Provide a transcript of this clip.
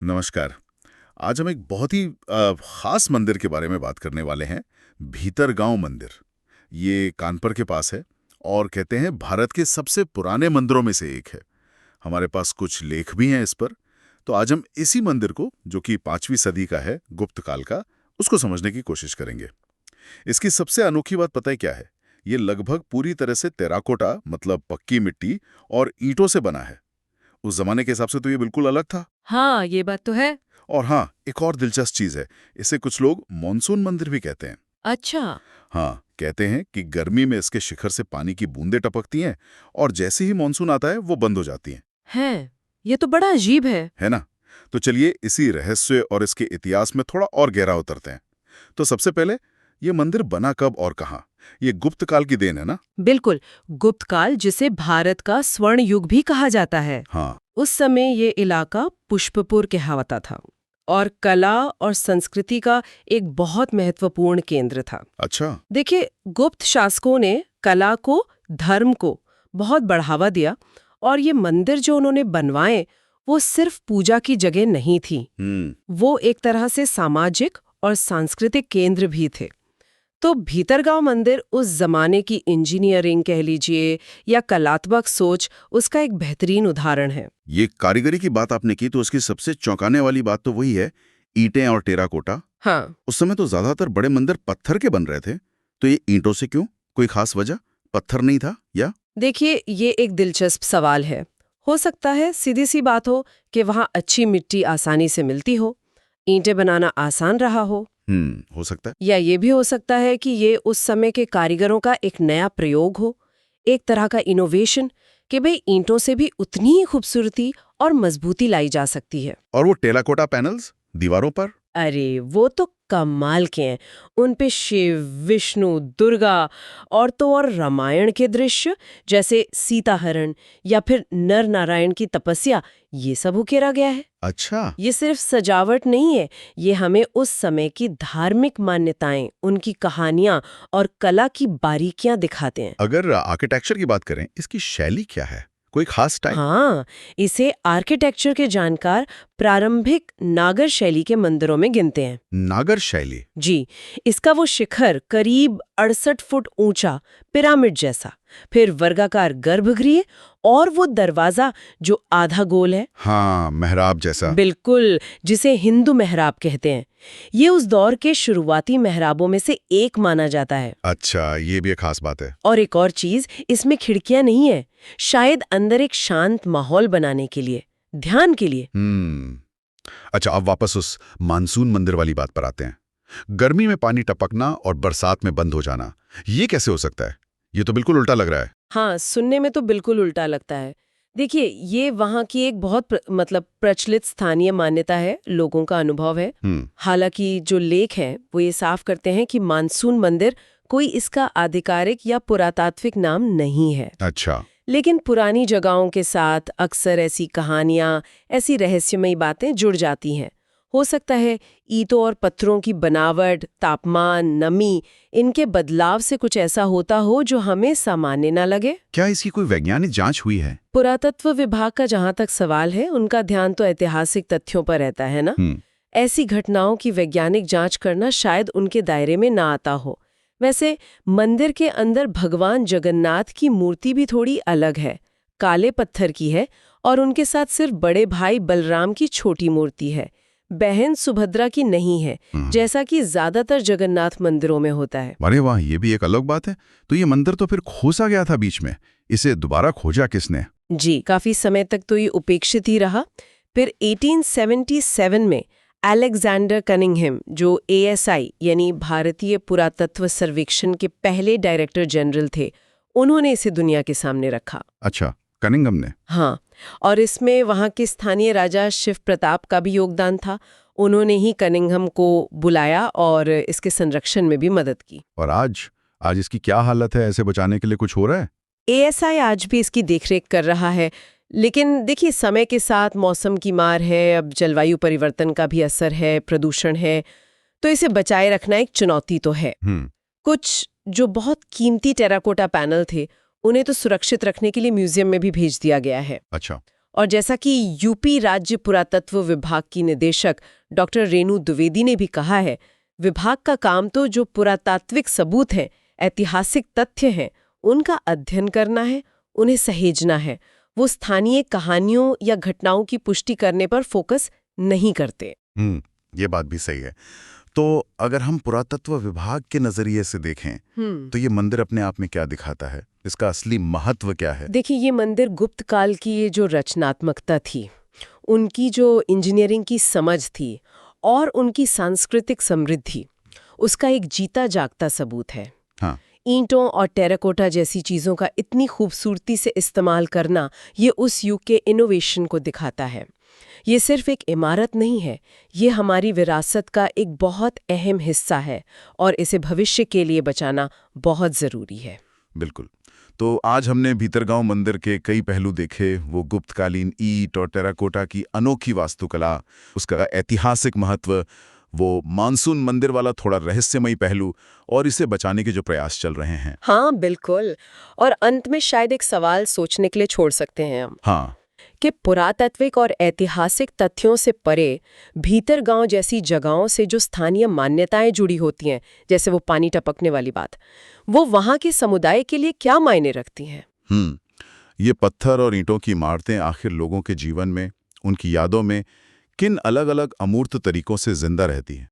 नमस्कार। आज हम एक बहुत ही खास मंदिर के बारे में बात करने वाले हैं। भीतरगांव मंदिर। ये कानपुर के पास है और कहते हैं भारत के सबसे पुराने मंदिरों में से एक है। हमारे पास कुछ लेख भी हैं इस पर। तो आज हम इसी मंदिर को, जो कि 5वीं सदी का है, गुप्त काल का, उसको समझने की कोशिश करेंगे। इसकी सबसे अनोखी बात पता है क्या है? ये लगभग पूरी तरह से टेराकोटा, मतलब पक्की मिट्टी और ईंटों से बना है। उस जमाने के हिसाब से तो ये बिल्कुल अलग था। हाँ, ये बात तो है। और हाँ, एक और दिलचस्प चीज है, इसे कुछ लोग मॉनसून मंदिर भी कहते हैं। अच्छा। हाँ, कहते हैं कि गर्मी में इसके शिखर से पानी की बूंदें टपकती हैं और जैसे ही मॉनसून आता है वो बंद हो जाती हैं। है। ये तो बड़ा अजीब है ना? तो चलिए इसी रहस्य और इसके इतिहास में थोड़ा और गहरा उतरते हैं। तो सबसे पहले, ये मंदिर बना कब और कहाँ? ये गुप्त काल की देन है ना? बिल्कुल। गुप्त काल, जिसे भारत का स्वर्ण युग भी कहा जाता है, हाँ। उस समय ये इलाका पुष्पपुर कहलाता था और कला और संस्कृति का एक बहुत महत्वपूर्ण केंद्र था। अच्छा। देखिए, गुप्त शासकों ने कला को, धर्म को बहुत बढ़ावा दिया और ये मंदिर जो उन्होंने बनवाए, वो सिर्फ पूजा की जगह नहीं थी। वो एक तरह से सामाजिक और सांस्कृतिक केंद्र भी थे। तो भीतरगांव मंदिर उस जमाने की इंजीनियरिंग कह लीजिए या कलात्मक सोच, उसका एक बेहतरीन उदाहरण है। ये कारीगरी की बात आपने की, तो उसकी सबसे चौंकाने वाली बात तो वही है, ईंटें और टेराकोटा। हाँ। उस समय तो ज्यादातर बड़े मंदिर पत्थर के बन रहे थे, तो ये ईंटों से क्यों? कोई खास वजह? पत्थर नहीं था या? देखिए, ये एक दिलचस्प सवाल है। हो सकता है सीधी सी बात हो कि वहाँ अच्छी मिट्टी आसानी से मिलती हो, ईंटें बनाना आसान रहा हो। हो सकता है। या ये भी हो सकता है कि ये उस समय के कारीगरों का एक नया प्रयोग हो, एक तरह का इनोवेशन, कि भाई ईंटों से भी उतनी ही खूबसूरती और मजबूती लाई जा सकती है। और वो टेराकोटा पैनल्स दीवारों पर? अरे, वो तो कमाल के हैं। उन पे शिव, विष्णु, दुर्गा और तो और रामायण के दृश्य, जैसे सीता हरण या फिर नर नारायण की तपस्या, ये सब उकेरा गया है। अच्छा। ये सिर्फ सजावट नहीं है, ये हमें उस समय की धार्मिक मान्यताएं, उनकी कहानियां और कला की बारीकियां दिखाते हैं। अगर आर्किटेक्चर की बात करें, इसकी शैली क्या है? कोई खास स्टाइल? हाँ, इसे आर्किटेक्चर के जानकार प्रारंभिक नागर शैली के मंदिरों में गिनते हैं। नागर शैली? जी, इसका वो शिखर करीब 68 फुट ऊंचा, पिरामिड जैसा, फिर वर्गाकार गर्भगृह और वो दरवाजा जो आधा गोल है। हाँ, मेहराब जैसा। बिल्कुल, जिसे हिंदू मेहराब कहते हैं। ये उस दौर के शुरुआती मेहराबों में से एक माना जाता है। अच्छा, ये भी एक खास बात है। और एक और चीज, इसमें खिड़कियां नहीं है, शायद अंदर एक शांत माहौल बनाने के लिए, ध्यान के लिए। अच्छा, अब वापस उस मानसून मंदिर वाली बात पर आते हैं। गर्मी में पानी टपकना और बरसात में बंद हो जाना, ये कैसे हो सकता है? ये तो बिल्कुल उल्टा लग रहा है। हाँ, सुनने में तो बिल्कुल उल्टा लगता है। देखिए, ये वहाँ की एक बहुत प्रचलित स्थानीय मान्यता है, लोगों का अनुभव है। हालांकि जो लेख हैं वो ये साफ करते हैं कि मानसून मंदिर कोई इसका आधिकारिक या पुरातात्विक नाम नहीं है। अच्छा। लेकिन पुरानी जगहों के साथ अक्सर ऐसी कहानियां, ऐसी रहस्यमयी बातें जुड़ जाती हैं। हो सकता है ईंटों और पत्थरों की बनावट, तापमान, नमी, इनके बदलाव से कुछ ऐसा होता हो जो हमें सामान्य ना लगे। क्या इसकी कोई वैज्ञानिक जांच हुई है? पुरातत्व विभाग का जहां तक सवाल है, उनका ध्यान तो ऐतिहासिक तथ्यों पर रहता है ना। ऐसी घटनाओं की वैज्ञानिक जांच करना शायद उनके दायरे में ना आता हो। वैसे मंदिर के अंदर भगवान जगन्नाथ की मूर्ति भी थोड़ी अलग है, काले पत्थर की है और उनके साथ सिर्फ बड़े भाई बलराम की छोटी मूर्ति है, बहन सुभद्रा की नहीं है, जैसा कि ज्यादातर जगन्नाथ मंदिरों में होता है। अरे वाह, ये भी एक अलग बात है। तो ये मंदिर तो फिर खोसा गया था बीच में, इसे दोबारा खोजा किसने? जी, काफी समय तक तो ये उपेक्षित ही रहा। फिर 1877 में अलेक्जेंडर कनिंघम, जो ASI यानी भारतीय पुरातत्व सर्वेक्षण के पहले डायरेक्टर जनरल थे, उन्होंने इसे दुनिया के सामने रखा। अच्छा, कनिंघम ने? हाँ, और इसमें वहाँ के स्थानीय राजा शिव प्रताप का भी योगदान था। उन्होंने ही कनिंघम को बुलाया और इसके संरक्षण में भी मदद की। और आज इसकी क्या हालत है? ऐसे बचाने के लिए कुछ हो रहा है? ASI आज भी इसकी देखरेख कर रहा है, लेकिन देखिए, समय के साथ मौसम की मार है, अब जलवायु परिवर्तन का भी असर है, प्रदूषण है, तो इसे बचाए रखना एक चुनौती तो है। कुछ जो बहुत कीमती टेराकोटा पैनल थे, उन्हें तो सुरक्षित रखने के लिए म्यूजियम में भी भेज दिया गया है। अच्छा। और जैसा कि यूपी राज्य पुरातत्व विभाग की निदेशक डॉक्टर रेणु द्विवेदी ने भी कहा है, विभाग का काम तो जो पुरातात्विक सबूत हैं, ऐतिहासिक तथ्य हैं, उनका अध्ययन करना है, उन्हें सहेजना है। वो स्थानीय कहानियों या घटनाओं की पुष्टि करने पर फोकस नहीं करते। ये बात भी सही है। तो अगर हम पुरातत्व विभाग के नजरिए से देखें तो ये मंदिर अपने आप में क्या दिखाता है, इसका असली महत्व क्या है? देखिए, ये मंदिर गुप्त काल की ये जो रचनात्मकता थी, उनकी जो इंजीनियरिंग की समझ थी और उनकी सांस्कृतिक समृद्धि, उसका एक जीता जागता सबूत है। हाँ। ईंटों और टेराकोटा जैसी चीजों का इतनी खूबसूरती से इस्तेमाल करना, ये उस युग के इनोवेशन को दिखाता है। ये सिर्फ एक इमारत नहीं है, ये हमारी विरासत का एक बहुत अहम हिस्सा है और इसे भविष्य के लिए बचाना बहुत जरूरी है। बिल्कुल। तो आज हमने भीतरगांव मंदिर के कई पहलू देखे, वो गुप्तकालीन ईंट और टेराकोटा की अनोखी वास्तुकला, उसका ऐतिहासिक महत्व, वो मानसून मंदिर वाला थोड़ा रहस्यमयी पहलू और इसे बचाने के जो प्रयास चल रहे हैं। हाँ, बिल्कुल। और अंत में शायद एक सवाल सोचने के लिए छोड़ सकते हैं हम। हाँ, कि पुरातात्विक और ऐतिहासिक तथ्यों से परे भीतरगांव जैसी जगहों से जो स्थानीय मान्यताएं जुड़ी होती हैं, जैसे वो पानी टपकने वाली बात, वो वहां के समुदाय के लिए क्या मायने रखती हैं? ये पत्थर और ईंटों की इमारतें आखिर लोगों के जीवन में, उनकी यादों में किन अलग अलग अमूर्त तरीकों से जिंदा रहती हैं?